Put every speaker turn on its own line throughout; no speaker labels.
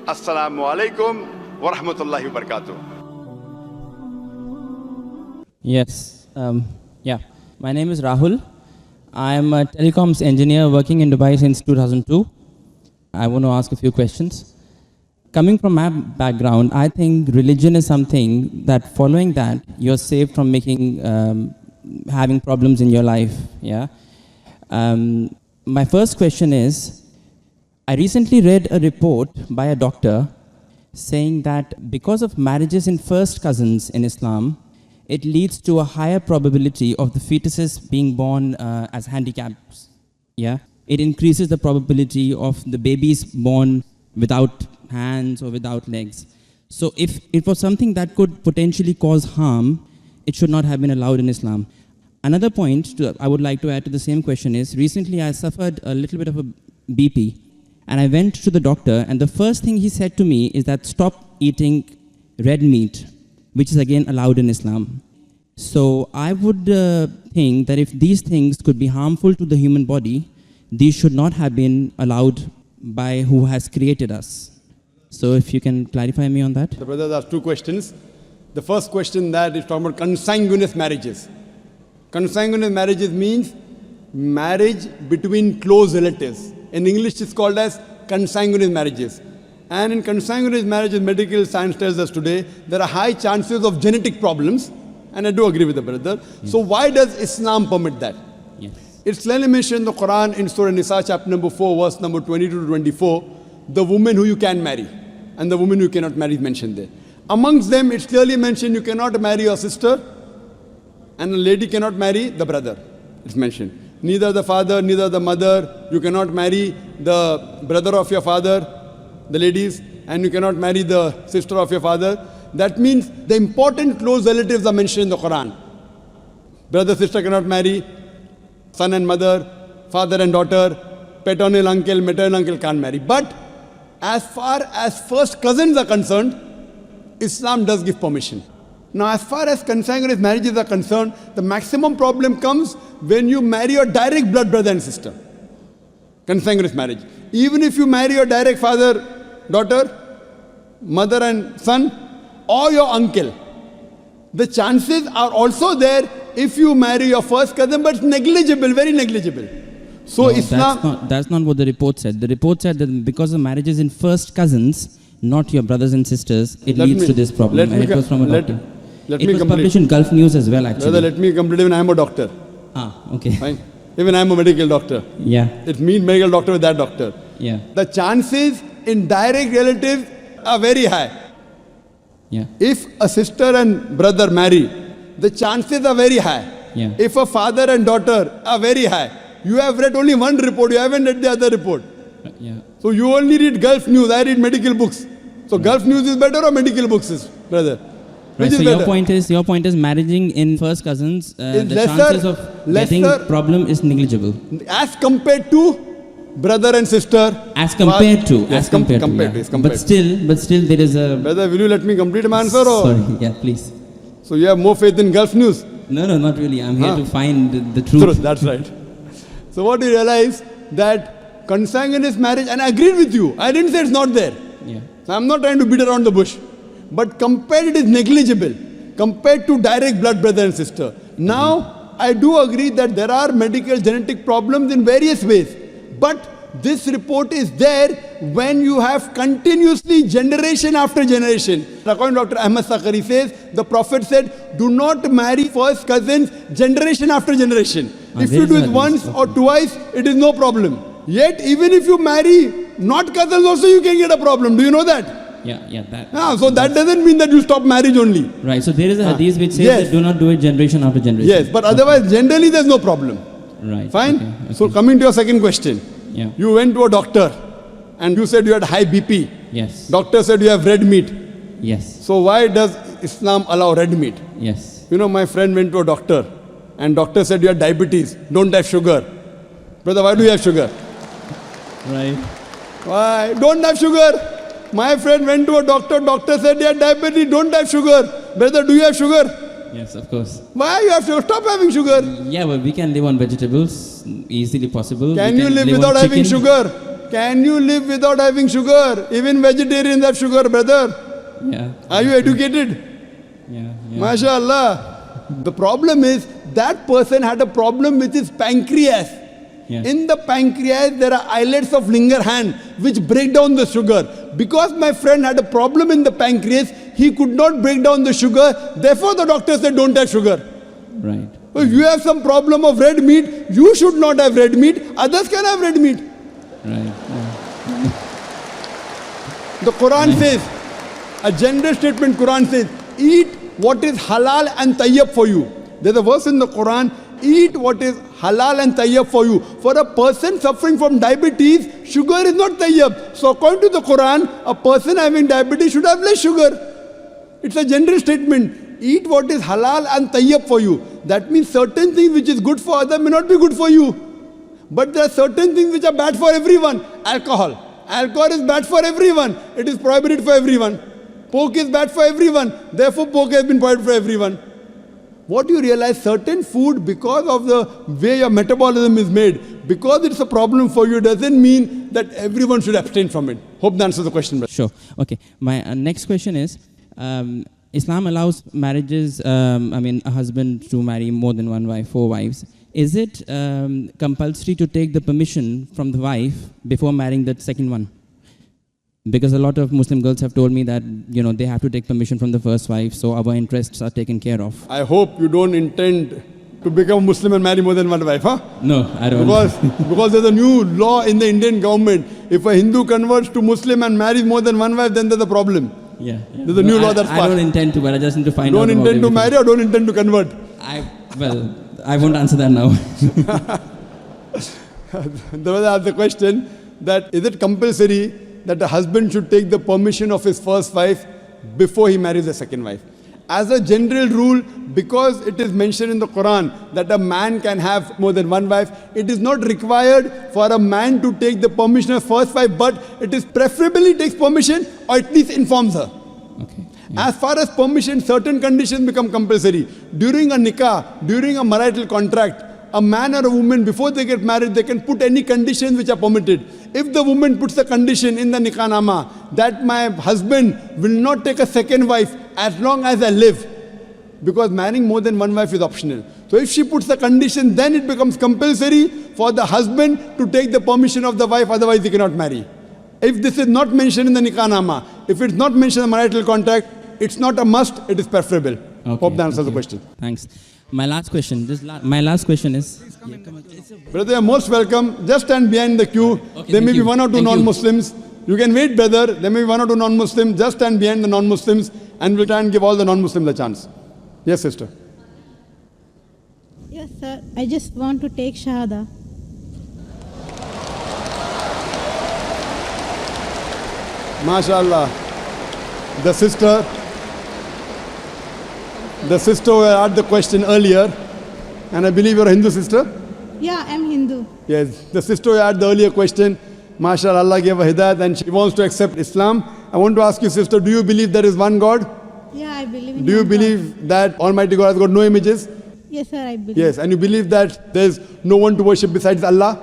Assalamu alaikum wa rahmatullahi wa barakatuh.
Yes. My name is Rahul. I am a telecoms engineer working in Dubai since 2002. I want to ask a few questions. Coming from my background, I think religion is something that following that, you're saved from having problems in your life. Yeah. My first question is, I recently read a report by a doctor saying that because of marriages in first cousins in Islam, it leads to a higher probability of the fetuses being born as handicaps. Yeah, it increases the probability of the babies born without hands or without legs. So if it was something that could potentially cause harm, it should not have been allowed in Islam. Another point I would like to add to the same question is, recently I suffered a little bit of a BP, and I went to the doctor, and the first thing he said to me is that stop eating red meat, which is again allowed in Islam. So I would think that if these things could be harmful to the human body, these should not have been allowed by who has created us. So if you can clarify me on that.
The brothers asked two questions. The first question that is talking about consanguineous marriages. Consanguineous marriages means marriage between close relatives. In English it's called as consanguineous marriages. And in consanguineous marriages, medical science tells us today, there are high chances of genetic problems. And I do agree with the brother. Yes. So why does Islam permit that?
Yes.
It's clearly mentioned in the Quran in Surah Nisa chapter number 4, verse number 22 to 24, the woman who you can marry and the woman who you cannot marry is mentioned there. Amongst them, it's clearly mentioned you cannot marry your sister and a lady cannot marry the brother. It's mentioned. Neither the father, neither the mother. You cannot marry the brother of your father, the ladies, and you cannot marry the sister of your father. That means the important close relatives are mentioned in the Quran. Brother, sister cannot marry, son and mother, father and daughter, paternal uncle, maternal uncle can't marry. But as far as first cousins are concerned, Islam does give permission. Now, as far as consanguineous marriages are concerned, the maximum problem comes when you marry your direct blood brother and sister. Consanguineous marriage. Even if you marry your direct father, daughter, mother and son, or your uncle, the chances are also there if you marry your first cousin, but it's negligible, very negligible. So
no,
Islam...
That's not what the report said. The report said that because of marriages in first cousins, not your brothers and sisters, it leads to this problem. And it was from a doctor. It was published in Gulf News as well, actually.
Brother, let me complete. Even I am a doctor.
Okay.
Fine. Even I am a medical doctor.
Yeah.
It means medical doctor with that doctor.
Yeah.
The chances in direct relatives are very high.
Yeah.
If a sister and brother marry, the chances are very high.
Yeah.
If a father and daughter are very high. You have read only one report, you haven't read the other report.
Yeah.
So you only read Gulf News, I read medical books. So Gulf News is better or medical books is, brother?
Right, so your point is marrying in first cousins, the chances of getting problem is negligible.
As compared to brother and sister.
As compared to.
Yes,
as compared to. But still there is a...
Brother, will you let me complete my answer? Or?
Sorry, yeah, please.
So you have more faith in Gulf News?
No, not really. I'm here to find the truth.
That's right. So what do you realize? That consanguineous marriage, and I agreed with you. I didn't say it's not there.
Yeah.
So I'm not trying to beat around the bush. But compared, it is negligible compared to direct blood brother and sister. Now, I do agree that there are medical genetic problems in various ways. But this report is there when you have continuously generation after generation. According to Dr. Ahmad Sakari says, the Prophet said, do not marry first cousins generation after generation. If you do it once or twice, it is no problem. Yet, even if you marry not cousins also, you can get a problem. Do you know that?
Yeah, that.
So that doesn't mean that you stop marriage only.
Right, so there is a hadith which says that do not do it generation after generation.
Yes, but otherwise generally there's no problem.
Right.
Fine?
Okay.
So coming to your second question.
Yeah.
You went to a doctor and you said you had high BP.
Yes.
Doctor said you have red meat.
Yes.
So why does Islam allow red meat?
Yes.
You know, my friend went to a doctor and doctor said you have diabetes, don't have sugar. Brother, why do you have sugar?
Right.
Why? Don't have sugar. My friend went to a doctor, doctor said you have diabetes, don't have sugar. Brother, do you have sugar?
Yes, of course.
Why you have sugar? Stop having sugar.
Yeah, but we can live on vegetables, easily possible.
Can you live without having sugar? can you live without having sugar? Even vegetarians have sugar, brother.
Yeah.
Are you educated?
Yeah.
MashaAllah. The problem is that person had a problem with his pancreas.
Yeah.
In the pancreas, there are islets of Langerhans which break down the sugar. Because my friend had a problem in the pancreas, he could not break down the sugar. Therefore, the doctor said, don't have sugar.
Right.
If you have some problem of red meat, you should not have red meat. Others can have red meat.
Right.
The Quran says, a general statement Quran says, eat what is halal and tayyib for you. There's a verse in the Quran, eat what is halal and tayyib for you. For a person suffering from diabetes, sugar is not tayyib. So according to the Quran, a person having diabetes should have less sugar. It's a general statement. Eat what is halal and tayyib for you. That means certain things which is good for others may not be good for you. But there are certain things which are bad for everyone. Alcohol. Alcohol is bad for everyone. It is prohibited for everyone. Pork is bad for everyone. Therefore, pork has been prohibited for everyone. What you realize, certain food, because of the way your metabolism is made, because it's a problem for you, doesn't mean that everyone should abstain from it. Hope that answers the question, brother.
Sure. Okay. My next question is, Islam allows marriages, a husband to marry more than one wife, 4 wives. Is it compulsory to take the permission from the wife before marrying that second one? Because a lot of Muslim girls have told me that, they have to take permission from the first wife, so our interests are taken care of.
I hope you don't intend to become Muslim and marry more than one wife, huh?
No, I don't.
Because there's a new law in the Indian government. If a Hindu converts to Muslim and marries more than one wife, then there's a problem.
Yeah.
There's a new law that's passed.
I don't intend to, but I just need to find out.
Don't intend to marry or don't intend to convert?
I won't answer that now.
There was asked the question that is it compulsory that a husband should take the permission of his first wife before he marries the second wife? As a general rule, because it is mentioned in the Quran that a man can have more than one wife, it is not required for a man to take the permission of first wife, but it is preferably takes permission or at least informs her.
Okay. Yeah.
As far as permission, certain conditions become compulsory. During a nikah, during a marital contract, a man or a woman, before they get married, they can put any conditions which are permitted. If the woman puts a condition in the nikah nama that my husband will not take a second wife as long as I live, because marrying more than one wife is optional. So if she puts the condition, then it becomes compulsory for the husband to take the permission of the wife, otherwise he cannot marry. If this is not mentioned in the nikah nama, if it's not mentioned in the marital contract, it's not a must, it is preferable.
Okay.
Hope that answers the question.
Thanks. My last question is...
Brother, you're most welcome. Just stand behind the queue.
Okay,
There may be one or two
Thank you.
non-Muslims. You can wait, brother. There may be one or two non-Muslims. Just stand behind the non-Muslims and we'll try and give all the non-Muslims a chance. Yes, sister.
Yes, sir. I just want to take Shahada.
MashaAllah. The sister who asked the question earlier, and I believe you're a Hindu sister?
Yeah, I'm Hindu.
Yes, the sister who had the earlier question, MashaAllah, Allah gave her hidayat and she wants to accept Islam. I want to ask you, sister, do you believe there is one God?
Yeah, I believe in
Do you
one God.
believe that Almighty God has got no images?
Yes, sir, I believe.
Yes, and you believe that there's no one to worship besides Allah?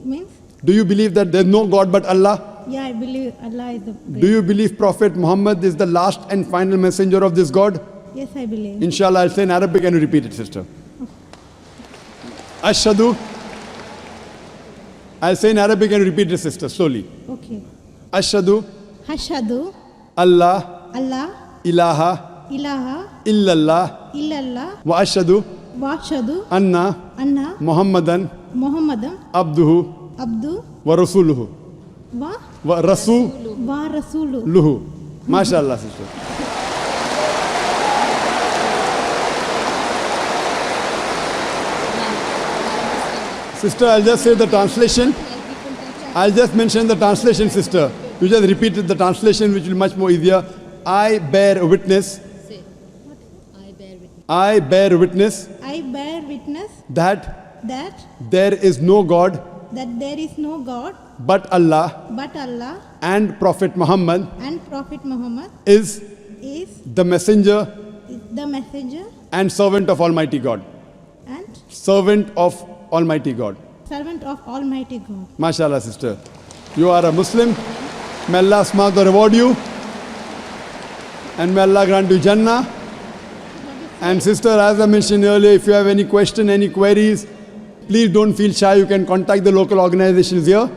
Means?
Do you believe that there's no God but Allah?
Yeah, I believe Allah is the great.
Do you believe Prophet Muhammad is the last and final messenger of this God?
Yes, I believe.
Inshallah, I'll say in Arabic and you repeat it, sister. Ashhadu. I'll say in Arabic and you repeat it, sister, slowly.
Okay.
Ashhadu.
Hashadu.
Allah.
Allah.
Ilaha.
Ilaha.
Illallah.
Illallah.
Wa ashhadu.
Washadu.
Anna.
Anna.
Muhammadan.
Muhammadan.
Abduhu.
Abdu.
Wa rasuluhu.
Wa.
Wa rasuluhu.
Wa Rasulu.
MashaAllah, sister. Sister, I'll just say the translation. I'll just mention the translation, sister. You just repeated the translation, which will be much more easier. I bear witness. I bear witness.
I bear witness
That
that
there is no God
there is no God
but Allah,
but Allah,
and Prophet Muhammad
and Prophet Muhammad
is
is
the messenger
the messenger
and servant of Almighty God.
and
Servant of Almighty God.
servant of Almighty God.
MashaAllah, sister. You are a Muslim. May Allah subhanahu reward you. And may Allah grant you Jannah. And sister, as I mentioned earlier, if you have any question, any queries, please don't feel shy. You can contact the local organizations here.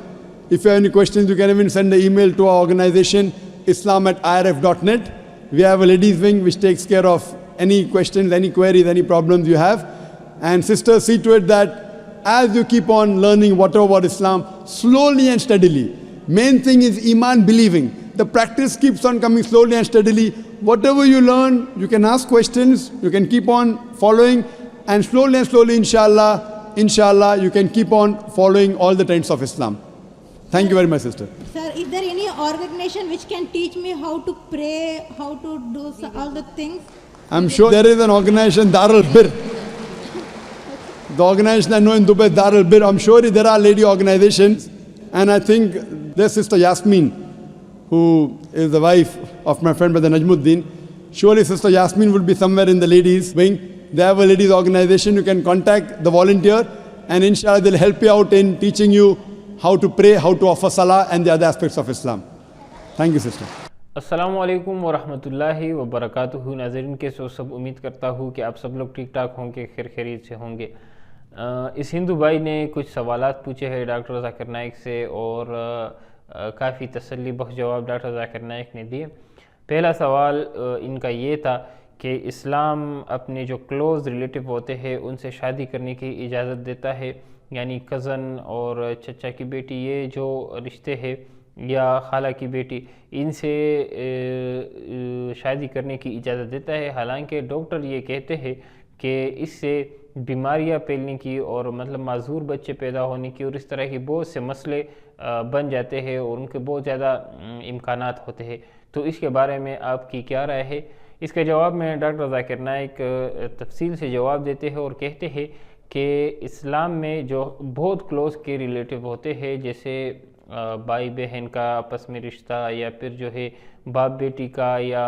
If you have any questions, you can even send an email to our organization, islam@irf.net. We have a ladies wing which takes care of any questions, any queries, any problems you have. And sister, see to it that as you keep on learning whatever about Islam, slowly and steadily. Main thing is Iman, believing. The practice keeps on coming slowly and steadily. Whatever you learn, you can ask questions, you can keep on following, and slowly, inshallah, you can keep on following all the trends of Islam. Thank you very much, sister.
Sir, is there any organization which can teach me how to pray, how to do all the things?
I'm sure there is an organization, Darul Bir. The organization I know in Dubai, Darul Bir. I'm sure there are lady organizations. And I think there's Sister Yasmin, who is the wife of my friend Brother Najmuddin. Surely Sister Yasmin would be somewhere in the ladies wing. They have a ladies organization. You can contact the volunteer, and inshallah they'll help you out in teaching you how to pray, how to offer salah, and the other aspects of Islam. Thank you, sister.
अस्सलामु अलैकुम वरहमतुल्लाहि वबरकातुहू। नाज़रीन के सब उम्मीद करता हूँ कि आप सब लोग ठीक ठाक होंगे, खैर खैरियत से होंगे। इस हिंदू भाई ने कुछ सवालात पूछे हैं डॉक्टर जाकिर नाइक से, और काफ़ी तसल्ली बख्श जवाब डॉक्टर जाकिर नाइक ने दिए। पहला सवाल इनका ये था कि इस्लाम अपने जो क्लोज़ रिलेटिव होते हैं उनसे शादी करने की इजाज़त देता है, यानी कज़न और चचा की बेटी, ये जो रिश्ते हैं, या खाला की बेटी, इनसे शादी करने की इजाज़त देता है। हालांकि डॉक्टर ये कहते हैं कि इससे बीमारियां फैलने की और मतलब माजूर बच्चे पैदा होने की और इस तरह की बहुत से मसले बन जाते हैं और उनके बहुत ज़्यादा इम्कानात होते हैं। तो इसके बारे में आपकी क्या राय है? इसके जवाब में डॉक्टर जाकिर नाइक तफसील से जवाब देते हैं और कहते हैं कि इस्लाम में जो बहुत क्लोज़ के रिलेटिव होते हैं, जैसे भाई बहन का आपस में रिश्ता, या फिर जो है बाप बेटी का या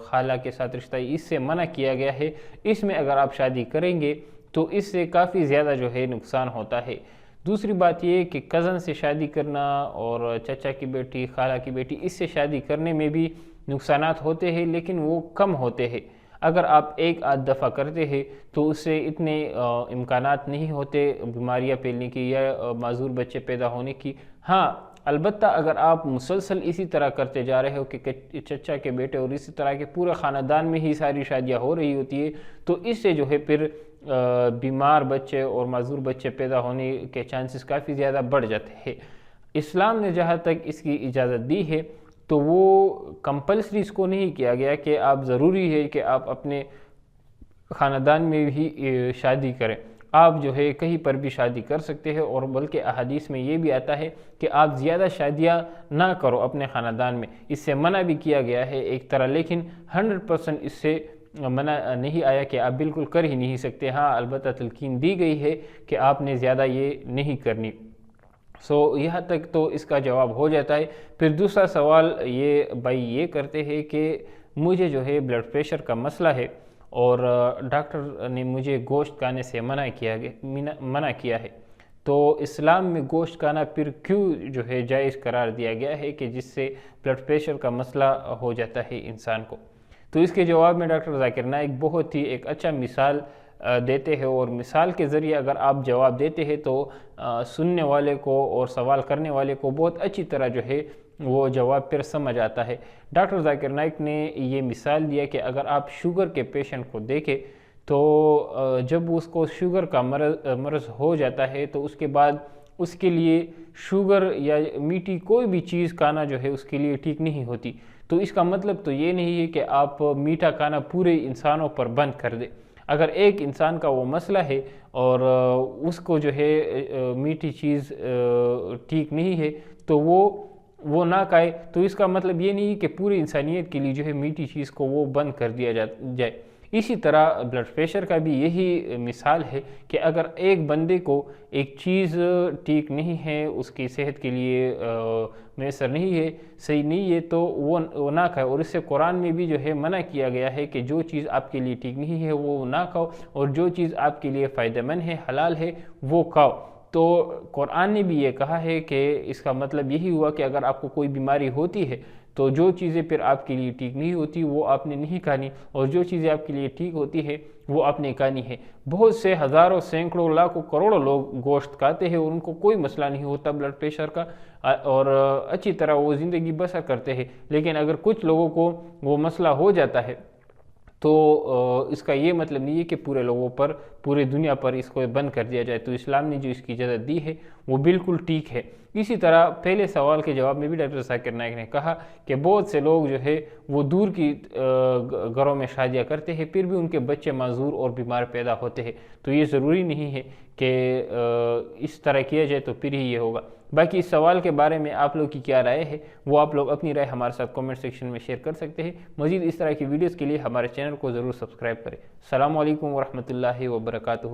खाला के साथ रिश्ता, इससे मना किया गया है। इसमें अगर आप शादी करेंगे तो इससे काफ़ी ज़्यादा जो है नुकसान होता है। दूसरी बात ये कि कज़न से शादी करना और चचा की बेटी, खाला की बेटी, इससे शादी करने में भी नुकसानात होते हैं, लेकिन वो कम होते हैं। अगर आप एक आध दफ़ा करते हैं तो उससे इतने इम्कानात नहीं होते बीमारियां फैलने की या माजूर बच्चे पैदा होने की। हाँ, अलबत्ता अगर आप मुसलसल इसी तरह करते जा रहे हो कि चचा के बेटे और इसी तरह के पूरे ख़ानदान में ही सारी शादियां हो रही होती है, तो इससे जो है फिर बीमार बच्चे और माजूर बच्चे पैदा होने के चांसेस काफ़ी ज़्यादा बढ़ जाते हैं। इस्लाम ने जहाँ तक इसकी इजाज़त दी है तो वो कंपल्सरी इसको नहीं किया गया कि आप ज़रूरी है कि आप अपने ख़ानदान में भी शादी करें। आप जो है कहीं पर भी शादी कर सकते हैं, और बल्कि अहादीस में ये भी आता है कि आप ज़्यादा शादियां ना करो अपने ख़ानदान में। इससे मना भी किया गया है एक तरह, लेकिन 100% इससे मना नहीं आया कि आप बिल्कुल कर ही नहीं सकते। हाँ, अलबत्ता तलकीन दी गई है कि आपने ज़्यादा ये नहीं करनी। यहाँ तक तो इसका जवाब हो जाता है। फिर दूसरा सवाल ये भाई ये करते हैं कि मुझे जो है ब्लड प्रेशर का मसला है और डॉक्टर ने मुझे गोश्त खाने से मना किया है, तो इस्लाम में गोश्त खाना फिर क्यों जो है जायज़ करार दिया गया है कि जिससे ब्लड प्रेशर का मसला हो जाता है इंसान को? तो इसके जवाब में डॉक्टर जाकिर नाइक बहुत ही एक अच्छा मिसाल देते हैं, और मिसाल के ज़रिए अगर आप जवाब देते हैं तो सुनने वाले को और सवाल करने वाले को बहुत अच्छी तरह जो है वो जवाब फिर समझ आता है। डॉक्टर जाकिर नाइक ने ये मिसाल दिया कि अगर आप शुगर के पेशेंट को देखें तो जब उसको शुगर का मर्ज़ हो जाता है तो उसके बाद उसके लिए शुगर या मीठी कोई भी चीज़ खाना जो है उसके लिए ठीक नहीं होती। तो इसका मतलब तो ये नहीं है कि आप मीठा खाना पूरे इंसानों पर बंद कर दें। अगर एक इंसान का वो मसला है और उसको जो है मीठी चीज़ ठीक नहीं है तो वो ना खाए, तो इसका मतलब ये नहीं कि पूरी इंसानियत के लिए जो है मीठी चीज़ को वो बंद कर दिया जाए। इसी तरह ब्लड प्रेशर का भी यही मिसाल है कि अगर एक बंदे को एक चीज़ ठीक नहीं है, उसकी सेहत के लिए मैसर नहीं है, सही नहीं है, तो वो ना खाए। और इससे कुरान में भी जो है मना किया गया है कि जो चीज़ आपके लिए ठीक नहीं है वो ना खाओ, और जो चीज़ आपके लिए फ़ायदेमंद है, हलाल है, वो खाओ। تو قرآن نے بھی یہ کہا ہے کہ اس کا مطلب یہی ہوا کہ اگر آپ کو کوئی بیماری ہوتی ہے تو جو چیزیں پھر آپ کے لیے ٹھیک نہیں ہوتی وہ آپ نے نہیں کھانی، اور جو چیزیں آپ کے لیے ٹھیک ہوتی ہے وہ آپ نے کھانی ہے۔ بہت سے ہزاروں سینکڑوں لاکھوں کروڑوں لوگ گوشت کھاتے ہیں، ان کو کوئی مسئلہ نہیں ہوتا بلڈ پریشر کا، اور اچھی طرح وہ زندگی بسر کرتے ہیں، لیکن اگر کچھ لوگوں کو وہ مسئلہ ہو جاتا ہے تو اس کا یہ مطلب نہیں ہے کہ پورے لوگوں پر، پورے دنیا پر اس کو بند کر دیا جائے۔ تو اسلام نے جو اس کی اجازت دی ہے وہ بالکل ٹھیک ہے۔ اسی طرح پہلے سوال کے جواب میں بھی ڈاکٹر zakir نائک نے کہا کہ بہت سے لوگ جو ہے وہ دور کی گھروں میں شادیاں کرتے ہیں، پھر بھی ان کے بچے معذور اور بیمار پیدا ہوتے ہیں، تو یہ ضروری نہیں ہے کہ اس طرح کیا جائے تو پھر ہی یہ ہوگا۔ باقی اس سوال کے بارے میں آپ لوگ کی کیا رائے ہے وہ آپ لوگ اپنی رائے ہمارے ساتھ کامنٹ سیکشن میں شیئر کر سکتے ہیں۔ مزید اس طرح کی ویڈیوز کے لیے ہمارے چینل کو ضرور سبسکرائب کریں۔ السلام علیکم ورحمۃ اللہ وبرکاتہ۔